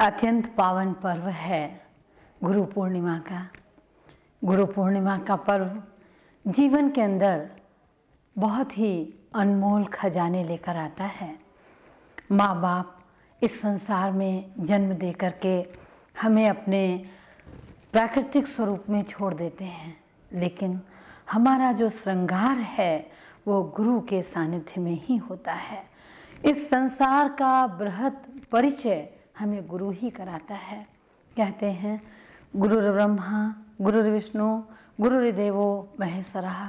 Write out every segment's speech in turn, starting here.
अत्यंत पावन पर्व है गुरु पूर्णिमा का। गुरु पूर्णिमा का पर्व जीवन के अंदर बहुत ही अनमोल खजाने लेकर आता है। माँ बाप इस संसार में जन्म दे करके हमें अपने प्राकृतिक स्वरूप में छोड़ देते हैं, लेकिन हमारा जो श्रृंगार है वो गुरु के सानिध्य में ही होता है। इस संसार का बृहत परिचय हमें गुरु ही कराता है। कहते हैं गुरुर् ब्रह्मा गुरुर्विष्णु गुरुर्देवो महेश्वरः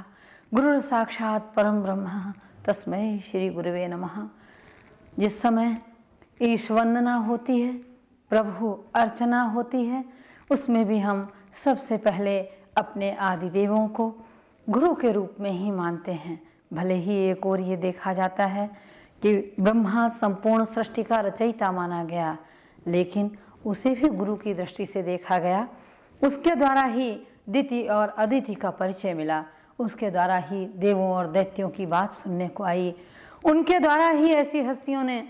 गुरुर् साक्षात परम ब्रह्म तस्मै श्री गुरुवे नमः। जिस समय ईश वंदना होती है, प्रभु अर्चना होती है, उसमें भी हम सबसे पहले अपने आदि देवों को गुरु के रूप में ही मानते हैं। भले ही एक और ये देखा जाता है कि ब्रह्मा संपूर्ण सृष्टि का रचयिता माना गया, लेकिन उसे भी गुरु की दृष्टि से देखा गया। उसके द्वारा ही दिति और अदिति का परिचय मिला, उसके द्वारा ही देवों और दैत्यों की बात सुनने को आई, उनके द्वारा ही ऐसी हस्तियों ने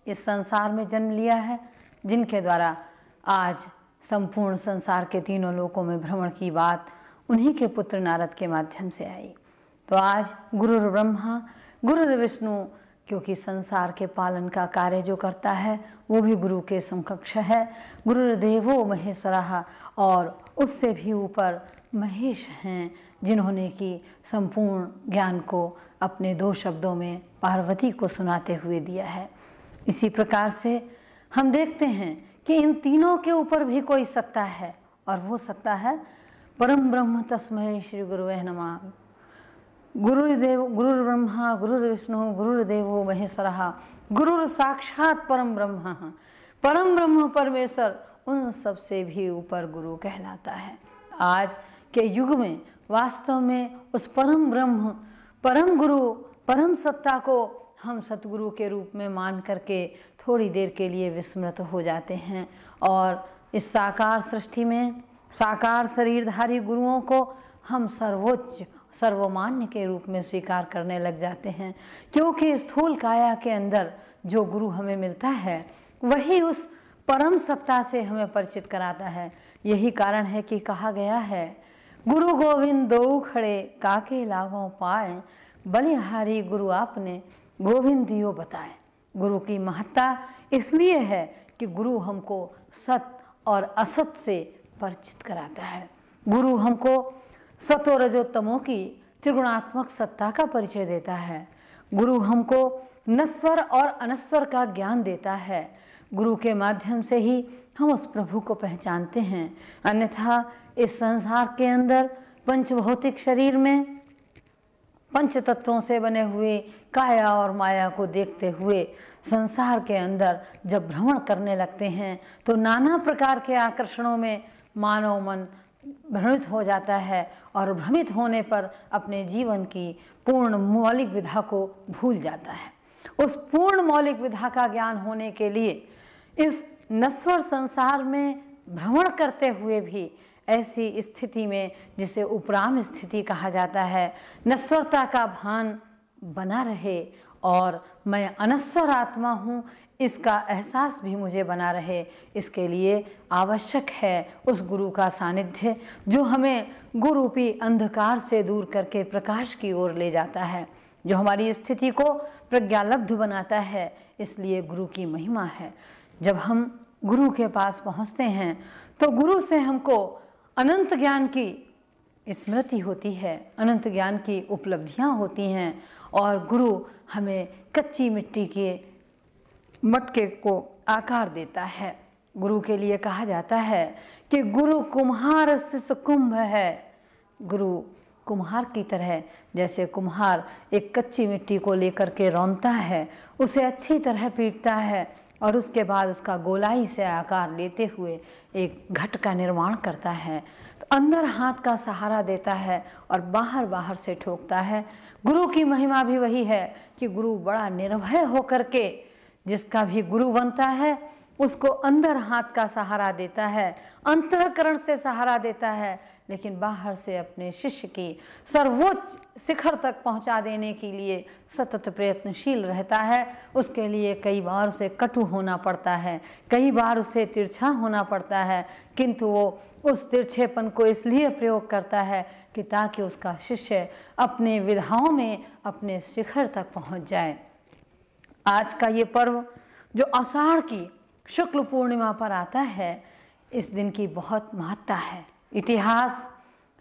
इस संसार में जन्म लिया है जिनके द्वारा आज संपूर्ण संसार के तीनों लोकों में भ्रमण की बात उन्हीं के पुत्र नारद के माध्यम से आई। तो आज गुरुर् ब्रह्मा गुरुर् विष्णु, क्योंकि संसार के पालन का कार्य जो करता है वो भी गुरु के समकक्ष है। गुरुर्देवो महेश्वरः, और उससे भी ऊपर महेश हैं जिन्होंने कि संपूर्ण ज्ञान को अपने दो शब्दों में पार्वती को सुनाते हुए दिया है। इसी प्रकार से हम देखते हैं कि इन तीनों के ऊपर भी कोई सत्ता है, और वो सत्ता है परम ब्रह्म तस्मै श्री गुरुवे नमः। गुरुर्देव गुरुर्ब्रह्मा गुरुर्विष्णु गुरुर्देवो महेश्वरः गुरुर साक्षात परम ब्रह्म। परम ब्रह्म परमेश्वर उन सब से भी ऊपर गुरु कहलाता है। आज के युग में वास्तव में उस परम ब्रह्म परम गुरु परम सत्ता को हम सतगुरु के रूप में मान करके थोड़ी देर के लिए विस्मृत हो जाते हैं, और इस साकार सृष्टि में साकार शरीरधारी गुरुओं को हम सर्वोच्च सर्वमान्य के रूप में स्वीकार करने लग जाते हैं, क्योंकि स्थूल काया के अंदर जो गुरु हमें मिलता है वही उस परम सत्ता से हमें परिचित कराता है। यही कारण है कि कहा गया है गुरु गोविंद दो खड़े काके लाभों पाए, बलिहारी गुरु आपने गोविंद दियो बताए। गुरु की महत्ता इसलिए है कि गुरु हमको सत और असत से परिचित कराता है। गुरु हमको सतो रजो तमो की त्रिगुणात्मक सत्ता का परिचय देता है। गुरु हमको नश्वर और अनश्वर का ज्ञान देता है। गुरु के माध्यम से ही हम उस प्रभु को पहचानते हैं, अन्यथा इस संसार के अंदर पंचभौतिक शरीर में पंच तत्वों से बने हुए काया और माया को देखते हुए संसार के अंदर जब भ्रमण करने लगते हैं तो नाना प्रकार के आकर्षणों में मानव मन भ्रमित हो जाता है, और भ्रमित होने पर अपने जीवन की पूर्ण मौलिक विधा को भूल जाता है। उस पूर्ण मौलिक विधा का ज्ञान होने के लिए इस नश्वर संसार में भ्रमण करते हुए भी ऐसी स्थिति में, जिसे उपराम स्थिति कहा जाता है, नश्वरता का भान बना रहे और मैं अनश्वर आत्मा हूँ इसका एहसास भी मुझे बना रहे, इसके लिए आवश्यक है उस गुरु का सानिध्य जो हमें गुरुरूपी अंधकार से दूर करके प्रकाश की ओर ले जाता है, जो हमारी स्थिति को प्रज्ञालब्ध बनाता है। इसलिए गुरु की महिमा है। जब हम गुरु के पास पहुँचते हैं तो गुरु से हमको अनंत ज्ञान की स्मृति होती है, अनंत ज्ञान की उपलब्धियाँ होती हैं, और गुरु हमें कच्ची मिट्टी के मटके को आकार देता है। गुरु के लिए कहा जाता है कि गुरु कुम्हार शिष्य कुंभ है। गुरु कुम्हार की तरह, जैसे कुम्हार एक कच्ची मिट्टी को लेकर के रौंदता है, उसे अच्छी तरह पीटता है और उसके बाद उसका गोलाई से आकार लेते हुए एक घट का निर्माण करता है, तो अंदर हाथ का सहारा देता है और बाहर बाहर से ठोकता है। गुरु की महिमा भी वही है कि गुरु बड़ा निर्भय होकर के जिसका भी गुरु बनता है उसको अंदर हाथ का सहारा देता है, अंतःकरण से सहारा देता है, लेकिन बाहर से अपने शिष्य की सर्वोच्च शिखर तक पहुंचा देने के लिए सतत प्रयत्नशील रहता है। उसके लिए कई बार उसे कटु होना पड़ता है, कई बार उसे तिरछा होना पड़ता है, किंतु वो उस तिरछेपन को इसलिए प्रयोग करता है कि ताकि उसका शिष्य अपने विधाओं में अपने शिखर तक पहुंच जाए। आज का ये पर्व जो आषाढ़ की शुक्ल पूर्णिमा पर आता है, इस दिन की बहुत महत्ता है। इतिहास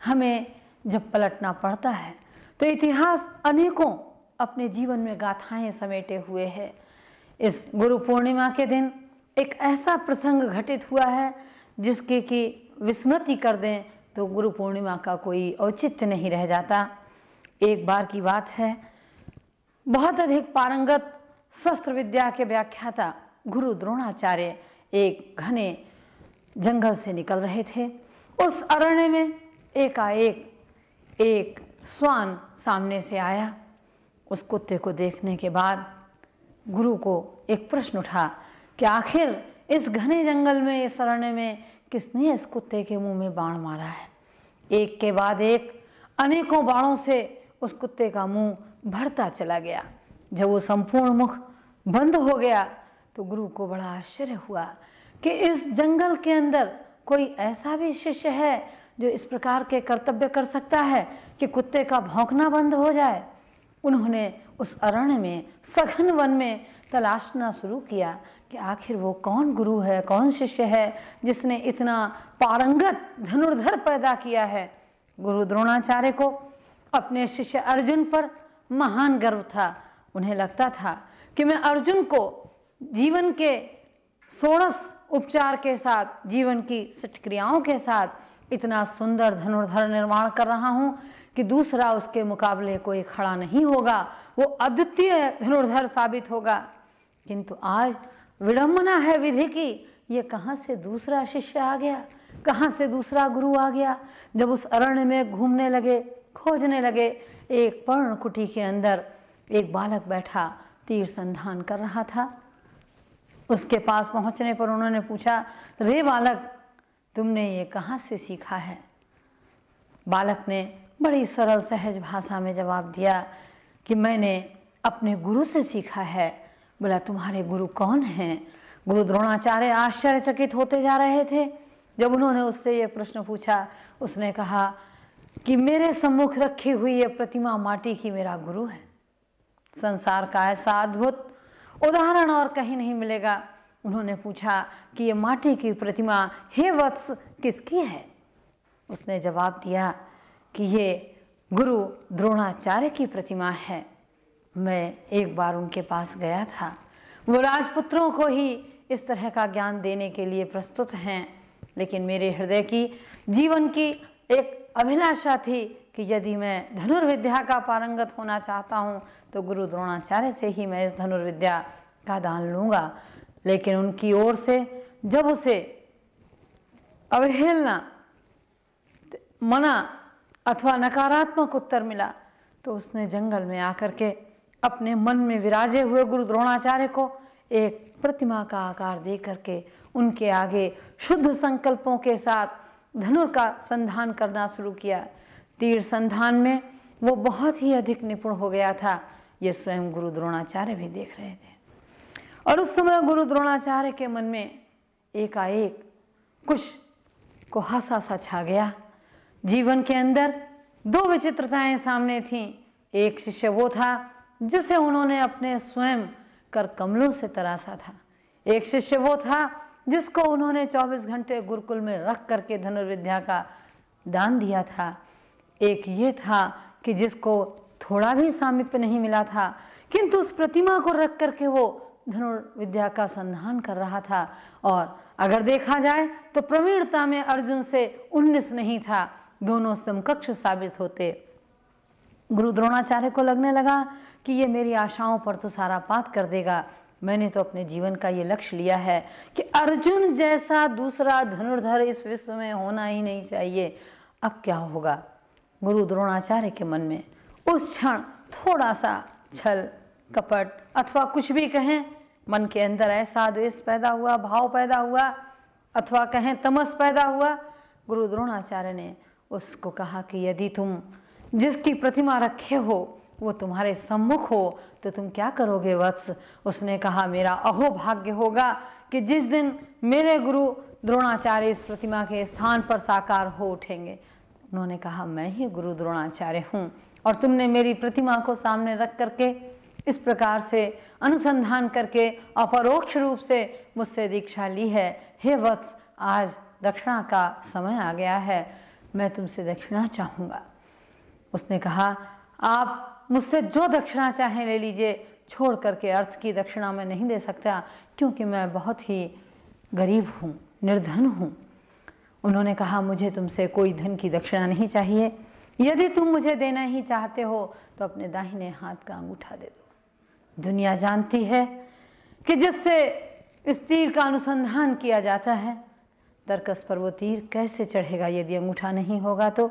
हमें जब पलटना पड़ता है तो इतिहास अनेकों अपने जीवन में गाथाएं समेटे हुए है। इस गुरु पूर्णिमा के दिन एक ऐसा प्रसंग घटित हुआ है जिसकी कि विस्मृति कर दें तो गुरु पूर्णिमा का कोई औचित्य नहीं रह जाता। एक बार की बात है, बहुत अधिक पारंगत शस्त्र विद्या के व्याख्याता गुरु द्रोणाचार्य एक घने जंगल से निकल रहे थे। उस अरण्य में एकाएक एक श्वान सामने से आया। उस कुत्ते को देखने के बाद गुरु को एक प्रश्न उठा कि आखिर इस घने जंगल में, इस अरण्य में किसने इस कुत्ते के मुंह में बाण मारा है। एक के बाद एक अनेकों बाणों से उस कुत्ते का मुंह भरता चला गया। जब वो संपूर्ण मुख बंद हो गया तो गुरु को बड़ा आश्चर्य हुआ कि इस जंगल के अंदर कोई ऐसा भी शिष्य है जो इस प्रकार के कर्तव्य कर सकता है कि कुत्ते का भौंकना बंद हो जाए। उन्होंने उस अरण्य में, सघन वन में तलाशना शुरू किया कि आखिर वो कौन गुरु है, कौन शिष्य है जिसने इतना पारंगत धनुर्धर पैदा किया है। गुरु द्रोणाचार्य को अपने शिष्य अर्जुन पर महान गर्व था। उन्हें लगता था कि मैं अर्जुन को जीवन के षोडश उपचार के साथ, जीवन की सटक्रियाओं के साथ इतना सुंदर धनुर्धर निर्माण कर रहा हूं कि दूसरा उसके मुकाबले कोई खड़ा नहीं होगा, वो अद्वितीय धनुर्धर साबित होगा। किंतु आज विडंबना है विधि की, ये कहाँ से दूसरा शिष्य आ गया, कहाँ से दूसरा गुरु आ गया। जब उस अरण्य में घूमने लगे, खोजने लगे, एक पर्णकुटी के अंदर एक बालक बैठा तीर संधान कर रहा था। उसके पास पहुंचने पर उन्होंने पूछा, रे बालक, तुमने ये कहाँ से सीखा है। बालक ने बड़ी सरल सहज भाषा में जवाब दिया कि मैंने अपने गुरु से सीखा है। बोला, तुम्हारे गुरु कौन हैं। गुरु द्रोणाचार्य आश्चर्यचकित होते जा रहे थे। जब उन्होंने उससे ये प्रश्न पूछा, उसने कहा कि मेरे सम्मुख रखी हुई ये प्रतिमा माटी की मेरा गुरु है। संसार का ऐसा अद्भुत उदाहरण और कहीं नहीं मिलेगा। उन्होंने पूछा कि ये माटी की प्रतिमा हे वत्स किसकी है। उसने जवाब दिया कि ये गुरु द्रोणाचार्य की प्रतिमा है। मैं एक बार उनके पास गया था। वो राजपुत्रों को ही इस तरह का ज्ञान देने के लिए प्रस्तुत हैं, लेकिन मेरे हृदय की, जीवन की एक अभिलाषा थी कि यदि मैं धनुर्विद्या का पारंगत होना चाहता हूँ तो गुरु द्रोणाचार्य से ही मैं इस धनुर्विद्या का दान लूँगा। लेकिन उनकी ओर से जब उसे अवहेलना, मना अथवा नकारात्मक उत्तर मिला तो उसने जंगल में आकर के अपने मन में विराजे हुए गुरु द्रोणाचार्य को एक प्रतिमा का आकार दे करके उनके आगे शुद्ध संकल्पों के साथ धनुर का संधान करना शुरू किया। तीर संधान में वो बहुत ही अधिक निपुण हो गया था। ये स्वयं गुरु द्रोणाचार्य भी देख रहे थे। और उस समय गुरु द्रोणाचार्य के मन में एकाएक कुछ कुहासा सा छा गया। जीवन के अंदर दो विचित्रताएं सामने थीं। एक शिष्य वो था जिसे उन्होंने अपने स्वयं कर कमलों से तराशा था। एक शिष्य वो था जिसको उन्होंने 24 घंटे गुरुकुल में रख करके धनुर्विद्या का दान दिया था। एक ये था कि जिसको थोड़ा भी सामीप्य नहीं मिला था, किंतु उस प्रतिमा को रख करके वो धनुर्विद्या का संधान कर रहा था। और अगर देखा जाए तो प्रवीणता में अर्जुन से 19 नहीं था, दोनों समकक्ष साबित होते। गुरु द्रोणाचार्य को लगने लगा कि ये मेरी आशाओं पर तो सारा पात कर देगा। मैंने तो अपने जीवन का ये लक्ष्य लिया है कि अर्जुन जैसा दूसरा धनुर्धर इस विश्व में होना ही नहीं चाहिए। अब क्या होगा। गुरु द्रोणाचार्य के मन में उस क्षण थोड़ा सा छल, कपट अथवा कुछ भी कहें, मन के अंदर ऐसा द्वेष पैदा हुआ, भाव पैदा हुआ, अथवा कहें तमस पैदा हुआ। गुरु द्रोणाचार्य ने उसको कहा कि यदि तुम जिसकी प्रतिमा रखे हो वो तुम्हारे सम्मुख हो तो तुम क्या करोगे वत्स? उसने कहा, मेरा अहोभाग्य होगा कि जिस दिन मेरे गुरु द्रोणाचार्य इस प्रतिमा के स्थान पर साकार हो उठेंगे। उन्होंने कहा, मैं ही गुरु द्रोणाचार्य हूँ और तुमने मेरी प्रतिमा को सामने रख करके इस प्रकार से अनुसंधान करके अपरोक्ष रूप से मुझसे दीक्षा ली है। हे वत्स, आज दक्षिणा का समय आ गया है, मैं तुमसे दक्षिणा चाहूँगा। उसने कहा, आप मुझसे जो दक्षिणा चाहें ले लीजिए, छोड़ करके अर्थ की दक्षिणा मैं नहीं दे सकता, क्योंकि मैं बहुत ही गरीब हूँ, निर्धन हूँ। उन्होंने कहा, मुझे तुमसे कोई धन की दक्षिणा नहीं चाहिए, यदि तुम मुझे देना ही चाहते हो तो अपने दाहिने हाथ का अंगूठा दे दो। दुनिया जानती है कि जिससे इस तीर का अनुसंधान किया जाता है, तर्कस पर वो तीर कैसे चढ़ेगा यदि अंगूठा नहीं होगा तो।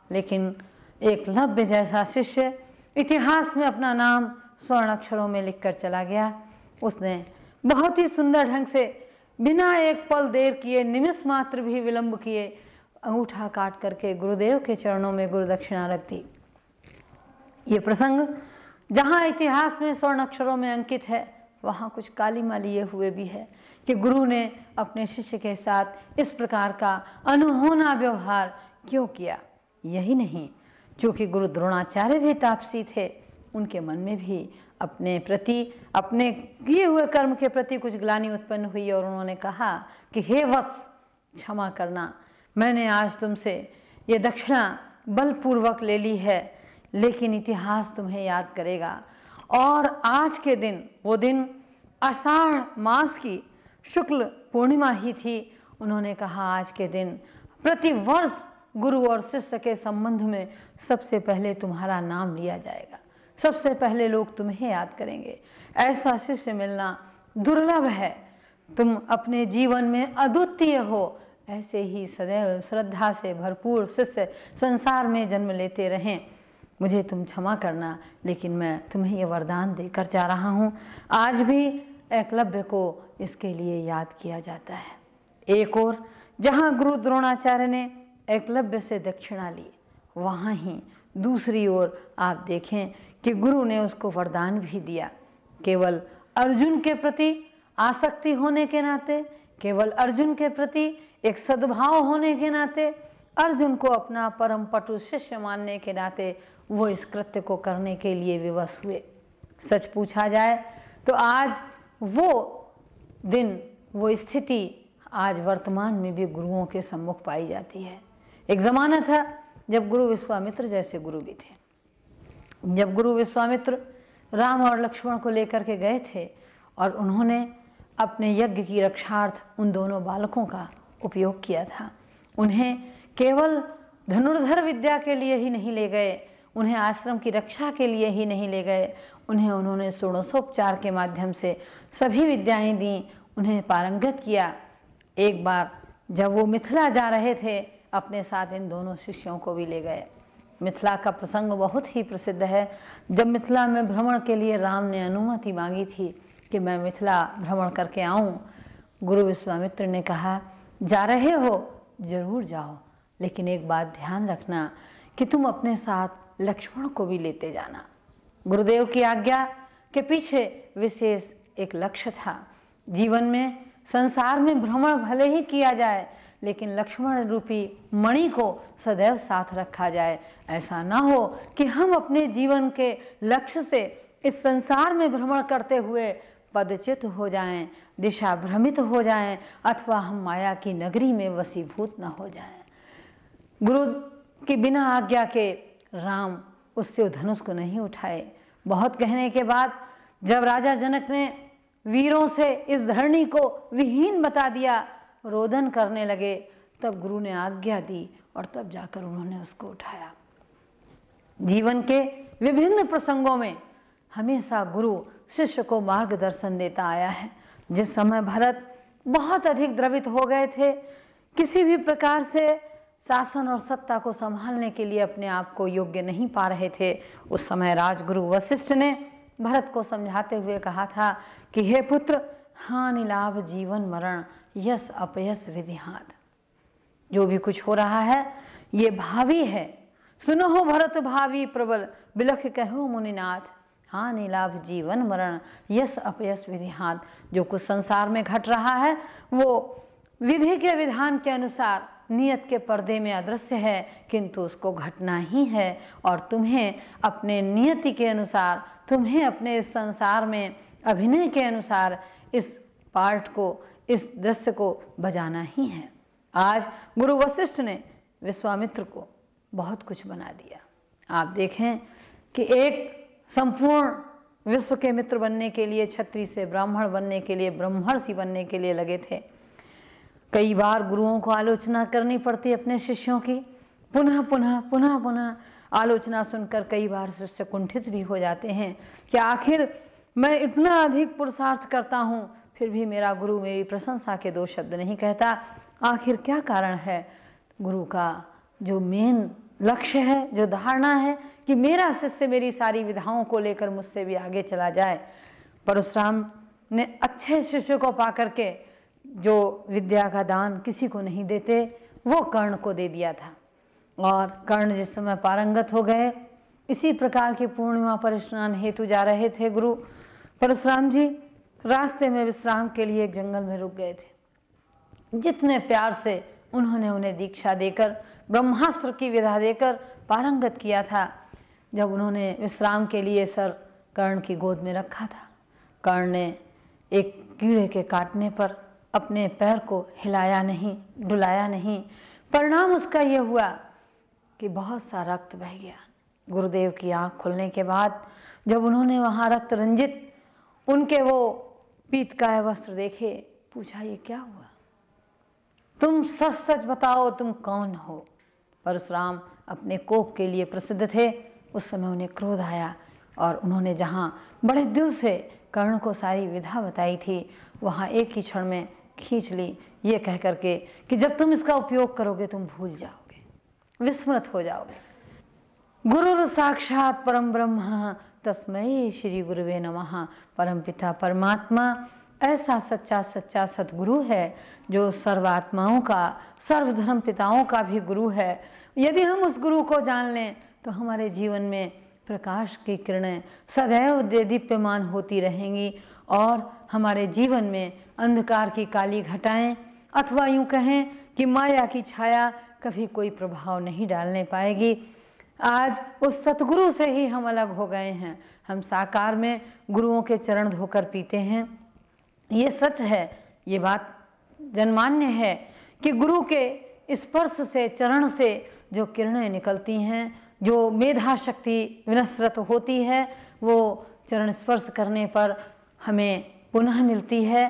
लेकिन एकलव्य जैसा शिष्य इतिहास में अपना नाम स्वर्ण अक्षरों में लिखकर चला गया। उसने बहुत ही सुंदर ढंग से बिना एक पल देर किए, निमिष मात्र भी विलंब किए, अंगूठा काट करके गुरुदेव के चरणों में गुरु दक्षिणा रख दी। ये प्रसंग जहाँ इतिहास में स्वर्ण अक्षरों में अंकित है, वहाँ कुछ कालीमा लिए हुए भी है कि गुरु ने अपने शिष्य के साथ इस प्रकार का अनहोना व्यवहार क्यों किया। यही नहीं, क्योंकि गुरु द्रोणाचार्य भी तापसी थे, उनके मन में भी अपने प्रति, अपने किए हुए कर्म के प्रति कुछ ग्लानि उत्पन्न हुई और उन्होंने कहा कि हे वत्स, क्षमा करना, मैंने आज तुमसे ये दक्षिणा बलपूर्वक ले ली है, लेकिन इतिहास तुम्हें याद करेगा। और आज के दिन, वो दिन आषाढ़ मास की शुक्ल पूर्णिमा ही थी। उन्होंने कहा, आज के दिन प्रतिवर्ष गुरु और शिष्य के संबंध में सबसे पहले तुम्हारा नाम लिया जाएगा, सबसे पहले लोग तुम्हें याद करेंगे। ऐसा शिष्य मिलना दुर्लभ है। तुम अपने जीवन में अद्वितीय हो, ऐसे ही सदैव श्रद्धा से भरपूर शिष्य संसार में जन्म लेते रहें। मुझे तुम क्षमा करना, लेकिन मैं तुम्हें ये वरदान देकर जा रहा हूँ। आज भी एकलव्य को इसके लिए याद किया जाता है। एक और जहाँ गुरु द्रोणाचार्य ने एकलव्य से दक्षिणा ली, वहाँ ही दूसरी ओर आप देखें कि गुरु ने उसको वरदान भी दिया। केवल अर्जुन के प्रति आसक्ति होने के नाते, केवल अर्जुन के प्रति एक सद्भाव होने के नाते, अर्जुन को अपना परम पटु शिष्य मानने के नाते वो इस कृत्य को करने के लिए विवश हुए। सच पूछा जाए तो आज वो दिन, वो स्थिति आज वर्तमान में भी गुरुओं के सम्मुख पाई जाती है। एक ज़माना था जब गुरु विश्वामित्र जैसे गुरु भी थे। जब गुरु विश्वामित्र राम और लक्ष्मण को लेकर के गए थे और उन्होंने अपने यज्ञ की रक्षार्थ उन दोनों बालकों का उपयोग किया था। उन्हें केवल धनुर्धर विद्या के लिए ही नहीं ले गए, उन्हें आश्रम की रक्षा के लिए ही नहीं ले गए, उन्होंने षोडशोपचार के माध्यम से सभी विद्याएं दी, उन्हें पारंगत किया। एक बार जब वो मिथिला जा रहे थे, अपने साथ इन दोनों शिष्यों को भी ले गए। मिथिला का प्रसंग बहुत ही प्रसिद्ध है। जब मिथिला में भ्रमण के लिए राम ने अनुमति मांगी थी कि मैं मिथिला भ्रमण करके आऊं, गुरु विश्वामित्र ने कहा, जा रहे हो जरूर जाओ, लेकिन एक बात ध्यान रखना कि तुम अपने साथ लक्ष्मण को भी लेते जाना। गुरुदेव की आज्ञा के पीछे विशेष एक लक्ष्य था। जीवन में, संसार में भ्रमण भले ही किया जाए, लेकिन लक्ष्मण रूपी मणि को सदैव साथ रखा जाए। ऐसा ना हो कि हम अपने जीवन के लक्ष्य से इस संसार में भ्रमण करते हुए पदच्युत हो जाएं, दिशा भ्रमित हो जाएं, अथवा हम माया की नगरी में वशीभूत न हो जाएं। गुरु की बिना आज्ञा के राम उससे धनुष को नहीं उठाए। बहुत कहने के बाद जब राजा जनक ने वीरों से इस धरणी को विहीन बता दिया, रोदन करने लगे, तब गुरु ने आज्ञा दी और तब जाकर उन्होंने उसको उठाया। जीवन के विभिन्न प्रसंगों में हमेशा गुरु शिष्य को मार्गदर्शन देता आया है। जिस समय भरत बहुत अधिक द्रवित हो गए थे, किसी भी प्रकार से शासन और सत्ता को संभालने के लिए अपने आप को योग्य नहीं पा रहे थे, उस समय राजगुरु वशिष्ठ ने भरत को समझाते हुए कहा था कि हे पुत्र, हानि लाभ जीवन मरण, यश अपयश विधि हाथ। जो भी कुछ हो रहा है, ये भावी है। सुनो हो भरत भावी प्रबल, बिलख कहो मुनिनाथ, हानि लाभ जीवन मरण, यश अपयश विधि हाथ। जो कुछ संसार में घट रहा है वो विधि के विधान के अनुसार नियत के पर्दे में अदृश्य है, किंतु उसको घटना ही है। और तुम्हें अपने नियति के अनुसार, तुम्हें अपने इस संसार में अभिनय के अनुसार इस पार्ट को, इस दृश्य को बजाना ही है। आज गुरु वशिष्ठ ने विश्वामित्र को बहुत कुछ बना दिया। आप देखें कि एक संपूर्ण विश्व के मित्र बनने के लिए, क्षत्रिय से ब्राह्मण बनने के लिए, ब्रह्मर्षि बनने के लिए लगे थे। कई बार गुरुओं को आलोचना करनी पड़ती अपने शिष्यों की, पुनः पुनः पुनः पुनः आलोचना सुनकर कई बार शिष्य कुंठित भी हो जाते हैं कि आखिर मैं इतना अधिक पुरुषार्थ करता हूँ फिर भी मेरा गुरु मेरी प्रशंसा के दो शब्द नहीं कहता, आखिर क्या कारण है। गुरु का जो मेन लक्ष्य है, जो धारणा है कि मेरा शिष्य मेरी सारी विधाओं को लेकर मुझसे भी आगे चला जाए। परशुराम ने अच्छे शिष्य को पा करके जो विद्या का दान किसी को नहीं देते वो कर्ण को दे दिया था, और कर्ण जिस समय पारंगत हो गए, इसी प्रकार की पूर्णिमा पर स्नान हेतु जा रहे थे गुरु परशुराम जी। रास्ते में विश्राम के लिए एक जंगल में रुक गए थे। जितने प्यार से उन्होंने उन्हें दीक्षा देकर, ब्रह्मास्त्र की विधा देकर पारंगत किया था, जब उन्होंने विश्राम के लिए सर कर्ण की गोद में रखा था, कर्ण ने एक कीड़े के काटने पर अपने पैर को हिलाया नहीं, डुलाया नहीं। परिणाम उसका यह हुआ कि बहुत सा रक्त बह गया। गुरुदेव की आंख खुलने के बाद जब उन्होंने वहां रक्त रंजित उनके वो पीतकाय वस्त्र देखे, पूछा ये क्या हुआ, तुम सच सच बताओ तुम कौन हो। परशुराम अपने कोप के लिए प्रसिद्ध थे। उस समय उन्हें क्रोध आया और उन्होंने जहाँ बड़े दिल से कर्ण को सारी विधा बताई थी, वहाँ एक ही क्षण में खींच ली, ये कह करके कि जब तुम इसका उपयोग करोगे तुम भूल जाओगे, विस्मृत हो जाओगे। गुरुर साक्षात परम ब्रह्म तस्मै श्री गुरुवे नमः। परम पिता परमात्मा ऐसा सच्चा सच्चा सतगुरु है जो सर्वात्माओं का, सर्वधर्म पिताओं का भी गुरु है। यदि हम उस गुरु को जान लें तो हमारे जीवन में प्रकाश की किरणें सदैव दीप्यमान होती रहेंगी और हमारे जीवन में अंधकार की काली घटाएं अथवा यूं कहें कि माया की छाया कभी कोई प्रभाव नहीं डालने पाएगी। आज उस सतगुरु से ही हम अलग हो गए हैं। हम साकार में गुरुओं के चरण धोकर पीते हैं। ये सच है, ये बात जनमान्य है कि गुरु के स्पर्श से, चरण से जो किरणें निकलती हैं, जो मेधा शक्ति विनस्रत होती है, वो चरण स्पर्श करने पर हमें पुनः मिलती है।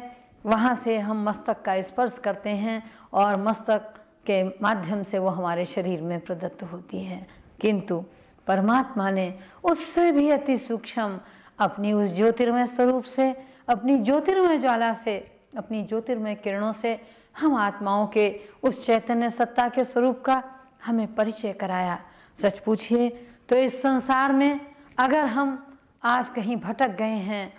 वहाँ से हम मस्तक का स्पर्श करते हैं और मस्तक के माध्यम से वो हमारे शरीर में प्रदत्त होती है। किंतु परमात्मा ने उससे भी अति सूक्ष्म अपनी उस ज्योतिर्मय स्वरूप से, अपनी ज्योतिर्मय ज्वाला से, अपनी ज्योतिर्मय किरणों से हम आत्माओं के उस चैतन्य सत्ता के स्वरूप का हमें परिचय कराया। सच पूछिए तो इस संसार में अगर हम आज कहीं भटक गए हैं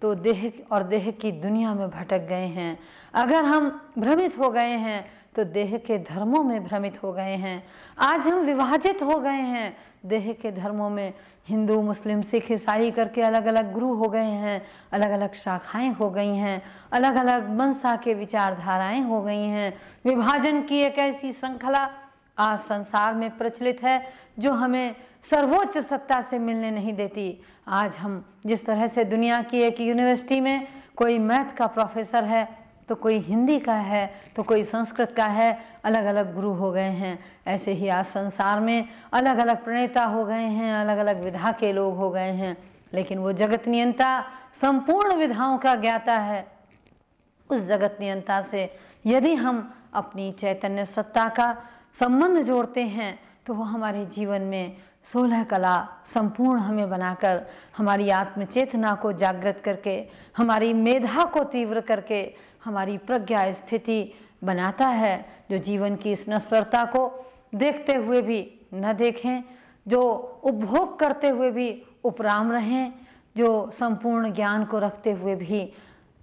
तो देह और देह की दुनिया में भटक गए हैं। अगर हम भ्रमित हो गए हैं तो देह के धर्मों में भ्रमित हो गए हैं। आज हम विभाजित हो गए हैं देह के धर्मों में, हिंदू मुस्लिम सिख ईसाई करके अलग अलग गुरु हो गए हैं, अलग अलग शाखाएं हो गई हैं, अलग अलग मनसा के विचारधाराएं हो गई हैं। विभाजन की एक ऐसी श्रृंखला आज संसार में प्रचलित है जो हमें सर्वोच्च सत्ता से मिलने नहीं देती। आज हम जिस तरह से दुनिया की एक यूनिवर्सिटी में कोई मैथ का प्रोफेसर है तो कोई हिंदी का है तो कोई संस्कृत का है, अलग अलग गुरु हो गए हैं, ऐसे ही आज संसार में अलग अलग प्रणेता हो गए हैं, अलग अलग विधा के लोग हो गए हैं। लेकिन वो जगत नियंता संपूर्ण विधाओं का ज्ञाता है। उस जगत नियंता से यदि हम अपनी चैतन्य सत्ता का संबंध जोड़ते हैं तो वो हमारे जीवन में 16 कला संपूर्ण हमें बनाकर, हमारी आत्मचेतना को जागृत करके, हमारी मेधा को तीव्र करके, हमारी प्रज्ञा स्थिति बनाता है, जो जीवन की इस नश्वरता को देखते हुए भी न देखें, जो उपभोग करते हुए भी उपराम रहें, जो संपूर्ण ज्ञान को रखते हुए भी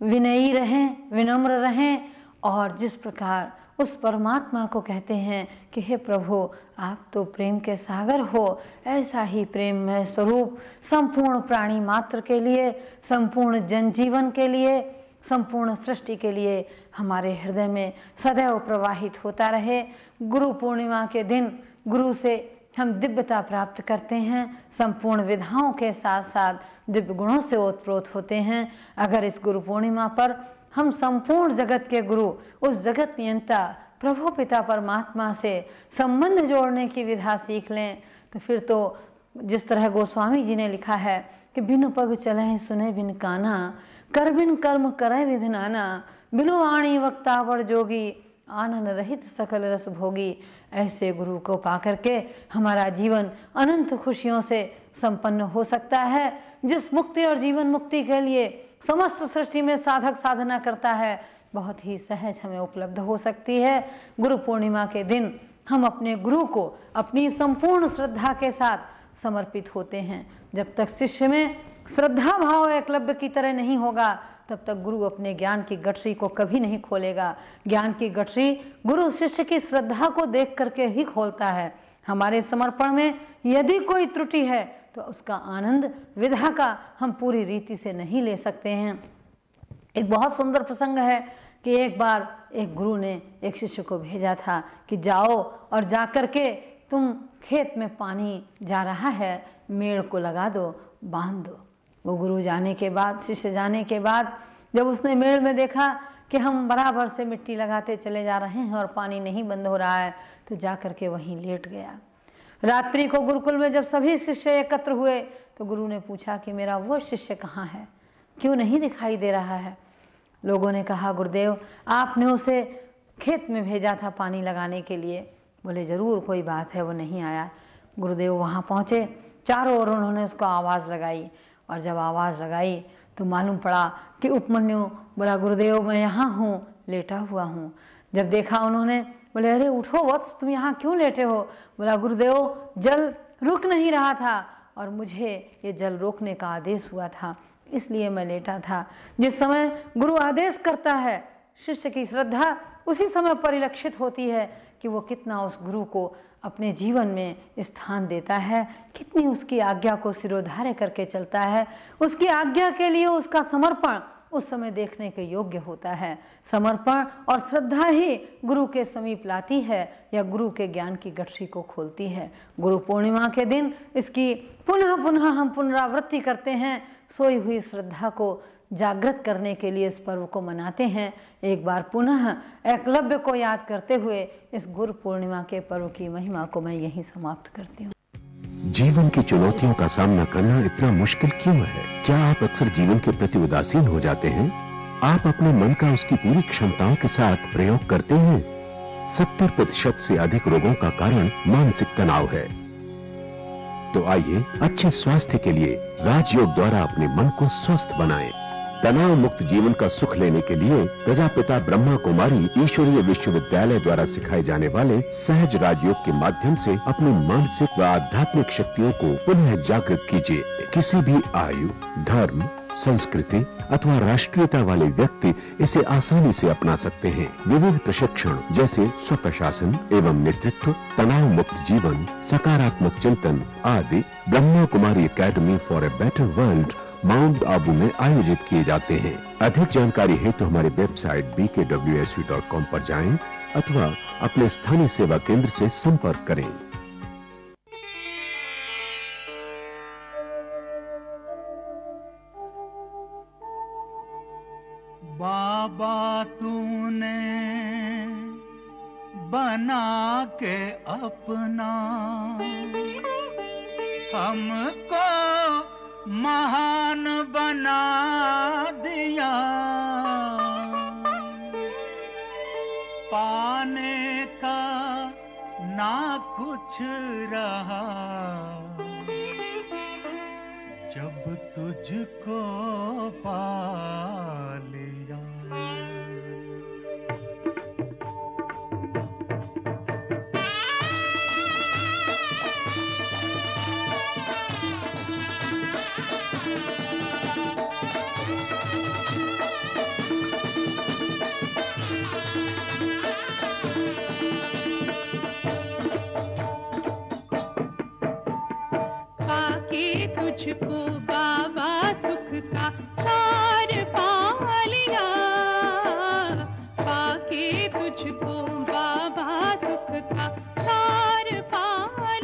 विनयी रहें, विनम्र रहें, और जिस प्रकार उस परमात्मा को कहते हैं कि हे प्रभु, आप तो प्रेम के सागर हो। ऐसा ही प्रेममय स्वरूप संपूर्ण प्राणी मात्र के लिए, संपूर्ण जनजीवन के लिए, संपूर्ण सृष्टि के लिए हमारे हृदय में सदैव प्रवाहित होता रहे। गुरु पूर्णिमा के दिन गुरु से हम दिव्यता प्राप्त करते हैं, संपूर्ण विधाओं के साथ साथ दिव्य गुणों से ओतप्रोत होते हैं। अगर इस गुरु पूर्णिमा पर हम संपूर्ण जगत के गुरु, उस जगत नियंता प्रभु पिता परमात्मा से संबंध जोड़ने की विधा सीख लें, तो फिर तो जिस तरह गोस्वामी जी ने लिखा है कि बिन पग चले सुने बिन काना, कर बिन कर्म करे विधि नाना, बिनु वाणी वक्तावर जोगी, आनंद रहित सकल रस भोगी। ऐसे गुरु को पाकर के हमारा जीवन अनंत खुशियों से संपन्न हो सकता है। जिस मुक्ति और जीवन मुक्ति के लिए समस्त सृष्टि में साधक साधना करता है, बहुत ही सहज हमें उपलब्ध हो सकती है। गुरु पूर्णिमा के दिन हम अपने गुरु को अपनी संपूर्ण श्रद्धा के साथ समर्पित होते हैं। जब तक शिष्य में श्रद्धा भाव एकलव्य की तरह नहीं होगा, तब तक गुरु अपने ज्ञान की गठरी को कभी नहीं खोलेगा। ज्ञान की गठरी गुरु शिष्य की श्रद्धा को देख करके ही खोलता है। हमारे समर्पण में यदि कोई त्रुटि है तो उसका आनंद विधा का हम पूरी रीति से नहीं ले सकते हैं। एक बहुत सुंदर प्रसंग है कि एक बार एक गुरु ने एक शिष्य को भेजा था कि जाओ और जाकर के तुम खेत में पानी जा रहा है, मेड़ को लगा दो, बांध दो। वो गुरु जाने के बाद, शिष्य जाने के बाद जब उसने मेड़ में देखा कि हम बराबर से मिट्टी लगाते चले जा रहे हैं और पानी नहीं बंद हो रहा है, तो जा करके वहीं लेट गया। रात्रि को गुरुकुल में जब सभी शिष्य एकत्र हुए तो गुरु ने पूछा कि मेरा वो शिष्य कहाँ है, क्यों नहीं दिखाई दे रहा है? लोगों ने कहा, गुरुदेव आपने उसे खेत में भेजा था पानी लगाने के लिए। बोले जरूर कोई बात है, वो नहीं आया। गुरुदेव वहाँ पहुँचे, चारों ओर उन्होंने उसको आवाज़ लगाई, और जब आवाज़ लगाई तो मालूम पड़ा कि उपमन्यु बोला, गुरुदेव मैं यहाँ हूँ, लेटा हुआ हूँ। जब देखा उन्होंने, बोले अरे उठो वत्स, तुम यहाँ क्यों लेटे हो? बोला गुरुदेव जल रुक नहीं रहा था और मुझे ये जल रोकने का आदेश हुआ था, इसलिए मैं लेटा था। जिस समय गुरु आदेश करता है, शिष्य की श्रद्धा उसी समय परिलक्षित होती है कि वो कितना उस गुरु को अपने जीवन में स्थान देता है, कितनी उसकी आज्ञा को सिरोधार्य करके चलता है। उसकी आज्ञा के लिए उसका समर्पण उस समय देखने के योग्य होता है। समर्पण और श्रद्धा ही गुरु के समीप लाती है या गुरु के ज्ञान की गठरी को खोलती है। गुरु पूर्णिमा के दिन इसकी पुनः पुनः हम पुनरावृत्ति करते हैं। सोई हुई श्रद्धा को जागृत करने के लिए इस पर्व को मनाते हैं। एक बार पुनः एकलव्य को याद करते हुए इस गुरु पूर्णिमा के पर्व की महिमा को मैं यहीं समाप्त करती हूँ। जीवन की चुनौतियों का सामना करना इतना मुश्किल क्यों है? क्या आप अक्सर जीवन के प्रति उदासीन हो जाते हैं? आप अपने मन का उसकी पूरी क्षमताओं के साथ प्रयोग करते हैं? 70% से अधिक रोगों का कारण मानसिक तनाव है। तो आइए अच्छे स्वास्थ्य के लिए राजयोग द्वारा अपने मन को स्वस्थ बनाएं। तनाव मुक्त जीवन का सुख लेने के लिए प्रजापिता ब्रह्मा कुमारी ईश्वरीय विश्वविद्यालय द्वारा सिखाए जाने वाले सहज राजयोग के माध्यम से अपनी मानसिक व आध्यात्मिक शक्तियों को पुनः जागृत कीजिए। किसी भी आयु, धर्म, संस्कृति अथवा राष्ट्रीयता वाले व्यक्ति इसे आसानी से अपना सकते हैं। विविध प्रशिक्षण जैसे स्वप्रशासन एवं नेतृत्व, तनाव मुक्त जीवन, सकारात्मक चिंतन आदि Brahma Kumari academy for a better world Mount Abu में आयोजित किए जाते हैं। अधिक जानकारी है तो हमारे वेबसाइट bkwsu.com पर जाएं अथवा अपने स्थानीय सेवा केंद्र से संपर्क करें। बाबा तूने बना के अपना हमको महान बना दिया, पाने का ना कुछ रहा जब तुझको पा लिया। तुझको बाबा सुख का सार पा लिया, पाके तुझको बाबा सुख का सार पा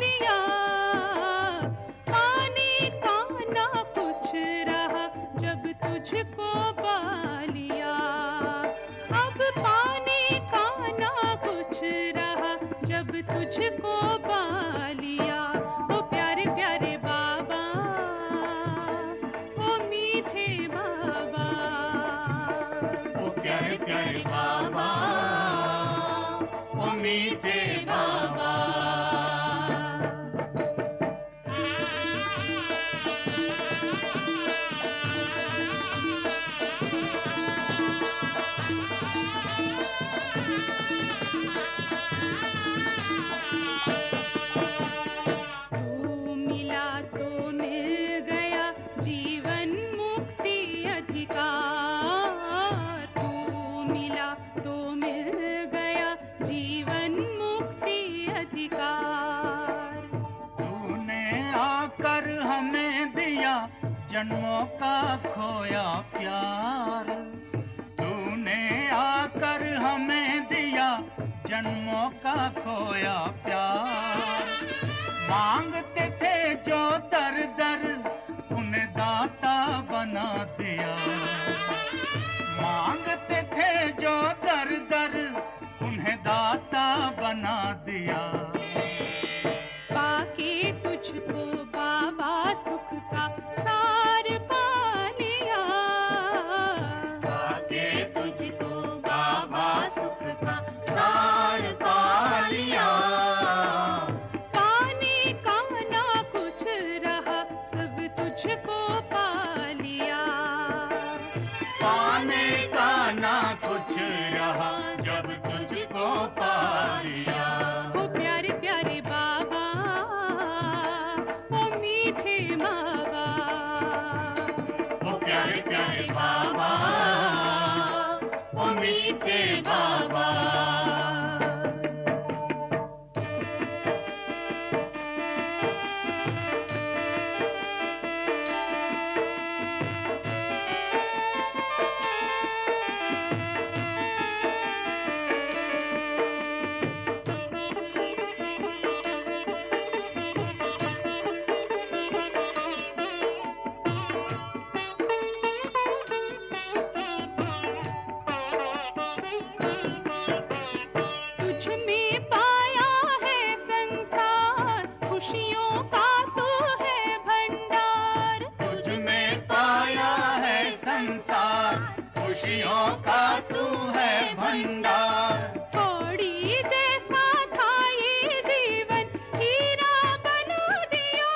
लिया। पाने का ना कुछ रहा जब तुझको पा लिया, अब पाने का ना कुछ रहा जब तुझको पा लिया। ओ प्यारे प्यारे बाबा, ओ मीठे बाबा, ओ प्यारे प्यारे बाबा, ओ मीठे बाबा। तू मिला तो मिल गया जीवन मुक्ति अधिकार, तू मिला तो मिल गया जीवन मुक्ति अधिकार। तूने आकर हमें दिया जन्मों का खोया प्यार, तूने आकर हमें दिया जन्मों का खोया प्यार। मांगते थे जो दर दर उन्हें दाता बना दिया, मांगते थे जो दर दर उन्हें दाता बना दिया। पाके तुझको बाबा सुख का सार पा लिया, पाके तुझको बाबा सुख का सार पा लिया। पाने का ना कुछ रहा सब तुझको पा लिया, पाने का ना कुछ रहा जब तुझको पा लिया। ओ प्यारे प्यारे बाबा, ओ मीठे बाबा, ओ प्यारे प्यारे बाबा, ओ मीठे बाबा। तुझ में पाया है संसार, खुशियों का तू है भंडार। तुझ में पाया है संसार, खुशियों का तू है भंडार। थोड़ी जैसा था ये जीवन हीरा बना दिया।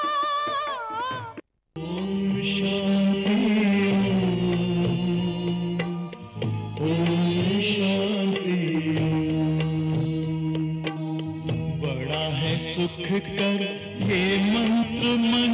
बड़ा है सुख कर ये मंत्र मन